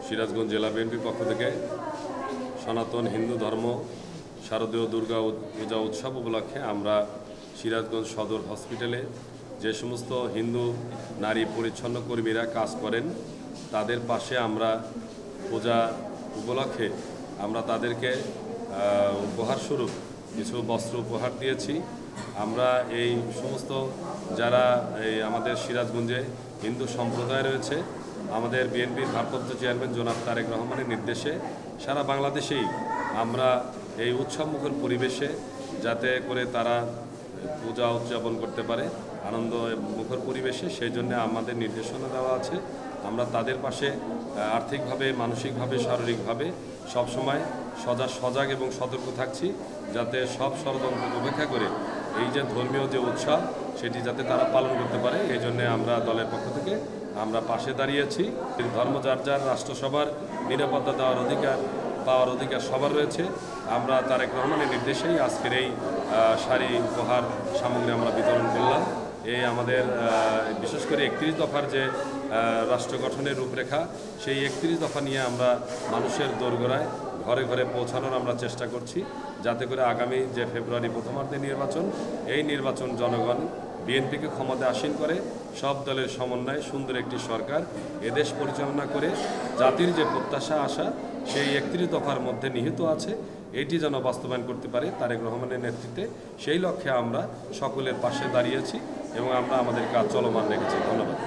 সিরাজগঞ্জ জেলা বিএনপির পক্ষ থেকে সনাতন হিন্দু ধর্ম শারদীয় দুর্গা পূজা উৎসব উপলক্ষে আমরা সিরাজগঞ্জ সদর হসপিটালে যে সমস্ত হিন্দু নারী পরিচ্ছন্ন কর্মীরা কাজ করেন তাদের পাশে আমরা পূজা উপলক্ষে আমরা তাদেরকে উপহারস্বরূপ কিছু বস্ত্র উপহার দিয়েছি। আমরা এই সমস্ত যারা আমাদের সিরাজগঞ্জে হিন্দু সম্প্রদায় রয়েছে, আমাদের বিএনপির ভারপ্রাপ্ত চেয়ারম্যান জনাব তারেক রহমানের নির্দেশে সারা বাংলাদেশেই আমরা এই উৎসবমুখর পরিবেশে যাতে করে তারা পূজা উদযাপন করতে পারে আনন্দ মুখর পরিবেশে, সেই জন্য আমাদের নির্দেশনা দেওয়া আছে। আমরা তাদের পাশে আর্থিকভাবে, মানসিকভাবে, শারীরিকভাবে সবসময় সজাগ এবং সতর্ক থাকছি, যাতে সব ষড়যন্ত্র উপেক্ষা করে এই যে ধর্মীয় যে উৎসব সেটি যাতে তারা পালন করতে পারে, এই জন্য আমরা দলের পক্ষ থেকে আমরা পাশে দাঁড়িয়েছি। ধর্ম যার যার রাষ্ট্রসভার নিরাপত্তা পাওয়ার অধিকার সবার রয়েছে। আমরা তারেক রহমানের নির্দেশেই আজকের এই শাড়ি উপহার সামগ্রী আমরা বিতরণ করলাম। এই আমাদের বিশেষ করে 31 দফার যে রাষ্ট্র গঠনের রূপরেখা, সেই 31 দফা নিয়ে আমরা মানুষের দোরগোড়ায় ঘরে ঘরে পৌঁছানোর আমরা চেষ্টা করছি, যাতে করে আগামী যে ফেব্রুয়ারি প্রথমার্ধে নির্বাচন, এই নির্বাচন জনগণ বিএনপিকে ক্ষমতায় আসীন করে সব দলের সমন্বয়ে সুন্দর একটি সরকার এদেশ পরিচালনা করে জাতির যে প্রত্যাশা আশা সেই 31 দফার মধ্যে নিহিত আছে, এটি যেন বাস্তবায়ন করতে পারে তারেক রহমানের নেতৃত্বে, সেই লক্ষ্যে আমরা সকলের পাশে দাঁড়িয়েছি এবং আমরা আমাদের কাজ চলমান রেখেছি। ধন্যবাদ।